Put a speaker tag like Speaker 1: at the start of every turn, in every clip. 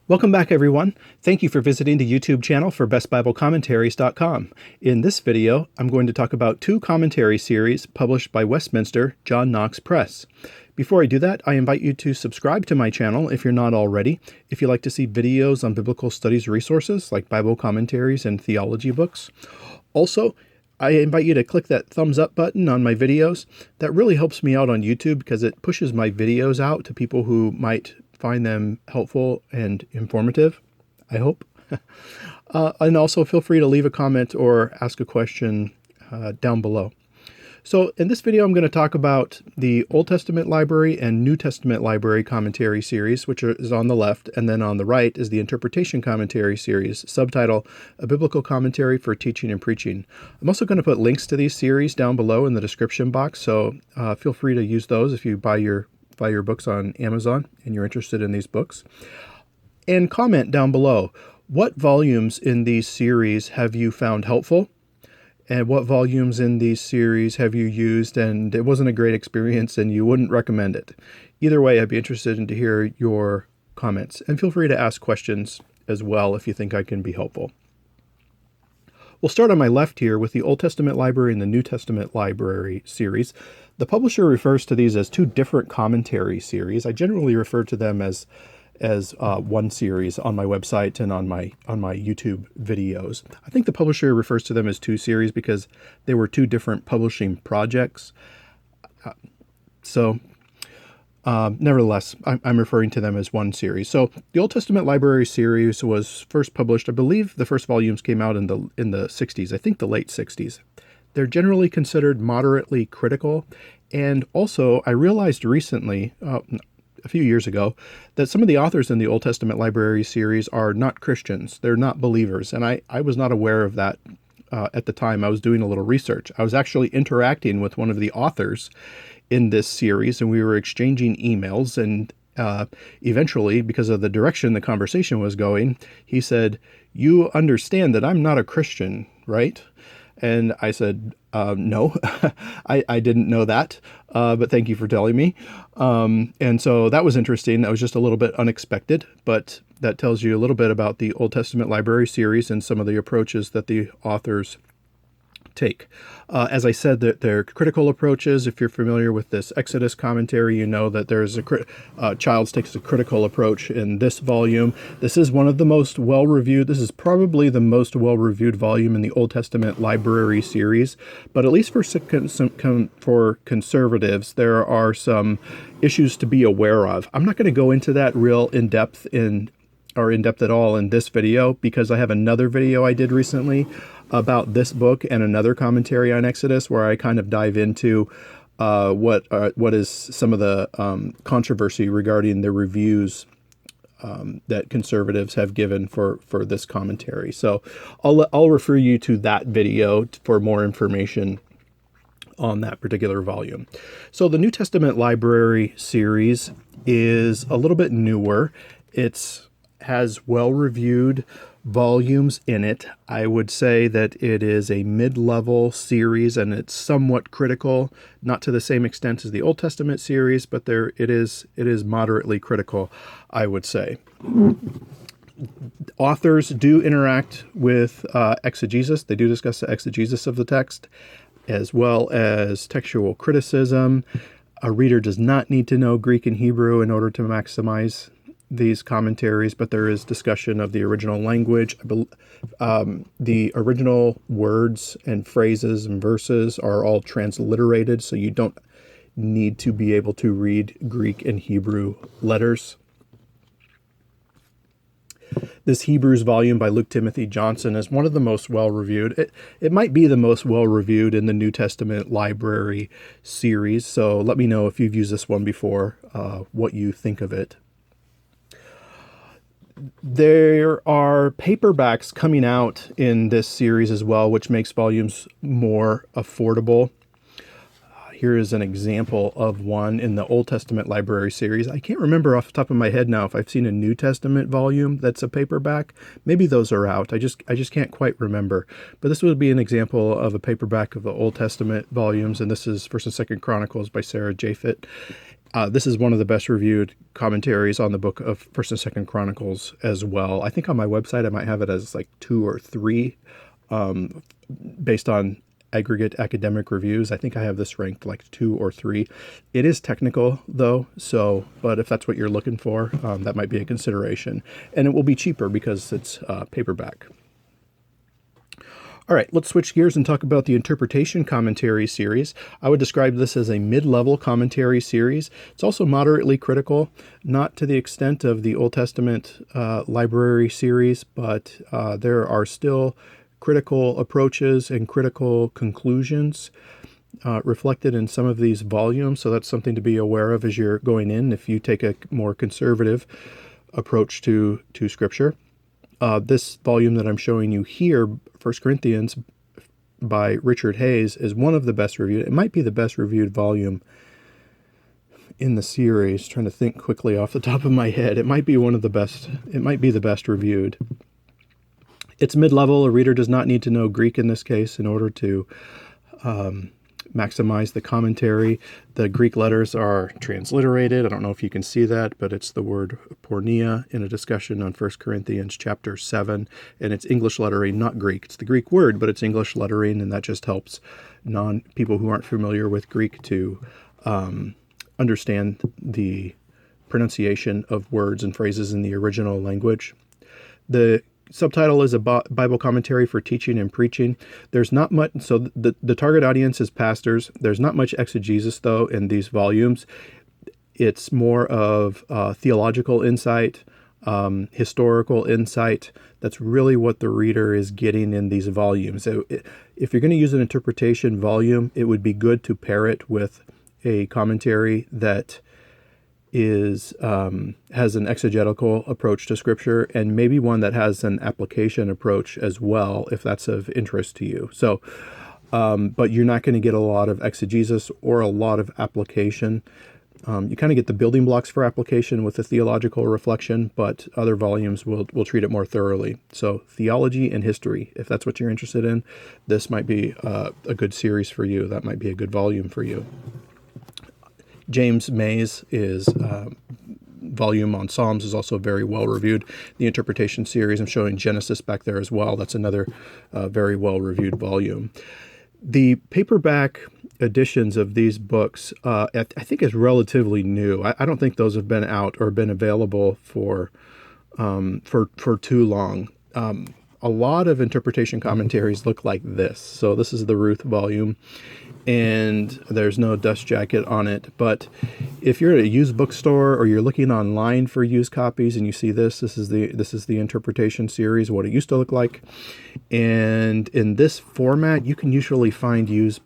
Speaker 1: Welcome back, everyone. Thank you for visiting the YouTube channel for bestbiblecommentaries.com. In this video, I'm going to talk about two commentary series published by Westminster John Knox Press. Before I do that, I invite you to subscribe to my channel if you're not already. If you like to see videos on biblical studies resources like Bible commentaries and theology books. Also, I invite you to click that thumbs up button on my videos. That really helps me out on YouTube because it pushes my videos out to people who might find them helpful and informative, I hope. And also feel free to leave a comment or ask a question down below. So in this video, I'm going to talk about the Old Testament Library and New Testament Library Commentary series, which is on the left, and then on the right is the Interpretation Commentary series, subtitle, A Biblical Commentary for Teaching and Preaching. I'm also going to put links to these series down below in the description box, so feel free to use those if you buy your books on Amazon and you're interested in these books. And comment down below, what volumes in these series have you found helpful? And what volumes in these series have you used and it wasn't a great experience and you wouldn't recommend it? Either way, I'd be interested in to hear your comments. And feel free to ask questions as well if you think I can be helpful. We'll start on my left here with the Old Testament Library and the New Testament Library series. The publisher refers to these as two different commentary series. I generally refer to them as one series on my website and on my YouTube videos. I think the publisher refers to them as two series because they were two different publishing projects. Nevertheless, I'm referring to them as one series. So the Old Testament Library series was first published, I believe the first volumes came out in the 60s, I think the late 60s. They're generally considered moderately critical. And also, I realized recently, a few years ago, that some of the authors in the Old Testament Library series are not Christians. They're not believers. And I was not aware of that at the time. I was doing a little research. I was actually interacting with one of the authors in this series, and we were exchanging emails. And eventually, because of the direction the conversation was going, he said, "You understand that I'm not a Christian, right?" And I said, no, I didn't know that, but thank you for telling me. And so that was interesting. That was just a little bit unexpected, but that tells you a little bit about the Old Testament Library series and some of the approaches that the authors take. As I said, that they're critical approaches. If you're familiar with this Exodus commentary, you know that there's Childs takes a critical approach in this volume. This is one of the most well-reviewed. This is probably the most well-reviewed volume in the Old Testament Library series. But at least for conservatives, there are some issues to be aware of. I'm not going to go into that real in-depth at all in this video because I have another video I did recently about this book and another commentary on Exodus where I kind of dive into what is some of the controversy regarding the reviews that conservatives have given for this commentary. So I'll refer you to that video for more information on that particular volume. So the New Testament Library series is a little bit newer. It has well-reviewed volumes in it. I would say that it is a mid-level series and it's somewhat critical, not to the same extent as the Old Testament series, but it is moderately critical, I would say. Authors do interact with exegesis. They do discuss the exegesis of the text as well as textual criticism. A reader does not need to know Greek and Hebrew in order to maximize these commentaries, but there is discussion of the original language. The original words and phrases and verses are all transliterated, so you don't need to be able to read Greek and Hebrew letters. This Hebrews volume by Luke Timothy Johnson is one of the most well-reviewed. It might be the most well-reviewed in the New Testament Library series, so let me know if you've used this one before, what you think of it. There are paperbacks coming out in this series as well, which makes volumes more affordable. Here is an example of one in the Old Testament library series. I can't remember off the top of my head now if I've seen a New Testament volume that's a paperback. Maybe those are out. I just can't quite remember. But this would be an example of a paperback of the Old Testament volumes, and this is First and Second Chronicles by Sarah Japhet. This is one of the best reviewed commentaries on the book of First and Second Chronicles as well. I think on my website I might have it as like 2 or 3 based on aggregate academic reviews. I think I have this ranked like 2 or 3. It is technical though, but if that's what you're looking for, that might be a consideration. And it will be cheaper because it's paperback. All right, let's switch gears and talk about the Interpretation Commentary series. I would describe this as a mid-level commentary series. It's also moderately critical, not to the extent of the Old Testament library series, but there are still critical approaches and critical conclusions reflected in some of these volumes. So that's something to be aware of as you're going in if you take a more conservative approach to Scripture. This volume that I'm showing you here, 1 Corinthians by Richard Hayes, is one of the best reviewed. It might be the best reviewed volume in the series. Trying to think quickly off the top of my head. It might be one of the best. It might be the best reviewed. It's mid-level. A reader does not need to know Greek in this case in order to maximize the commentary. The Greek letters are transliterated. I don't know if you can see that, but it's the word porneia in a discussion on 1 Corinthians chapter 7, and it's English lettering, not Greek. It's the Greek word, but it's English lettering, and that just helps people who aren't familiar with Greek to understand the pronunciation of words and phrases in the original language. The subtitle is a Bible commentary for teaching and preaching. There's not much, so the target audience is pastors. There's not much exegesis, though, in these volumes. It's more of theological insight, historical insight. That's really what the reader is getting in these volumes. So if you're going to use an interpretation volume, it would be good to pair it with a commentary that has an exegetical approach to Scripture, and maybe one that has an application approach as well, if that's of interest to you. So, but you're not going to get a lot of exegesis or a lot of application. You kind of get the building blocks for application with the theological reflection, but other volumes will treat it more thoroughly. So theology and history, if that's what you're interested in, this might be a good series for you. That might be a good volume for you. James May's volume on Psalms is also very well reviewed. The interpretation series, I'm showing Genesis back there as well. That's another very well reviewed volume. The paperback editions of these books, I think, is relatively new. I don't think those have been out or been available for too long. A lot of interpretation commentaries look like this. So this is the Ruth volume, and there's no dust jacket on it. But if you're at a used bookstore or you're looking online for used copies and you see this is the interpretation series, what it used to look like. And in this format, you can usually find these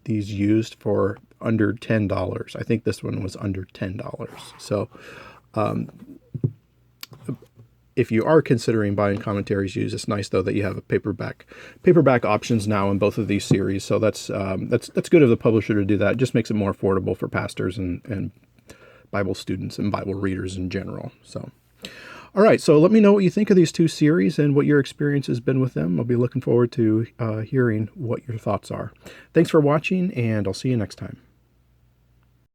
Speaker 1: used for under $10. I think this one was under $10. So if you are considering buying commentaries used, it's nice though that you have a paperback options now in both of these series. So that's good of the publisher to do that. It just makes it more affordable for pastors and Bible students and Bible readers in general. So, all right. So let me know what you think of these two series and what your experience has been with them. I'll be looking forward to hearing what your thoughts are. Thanks for watching, and I'll see you next time.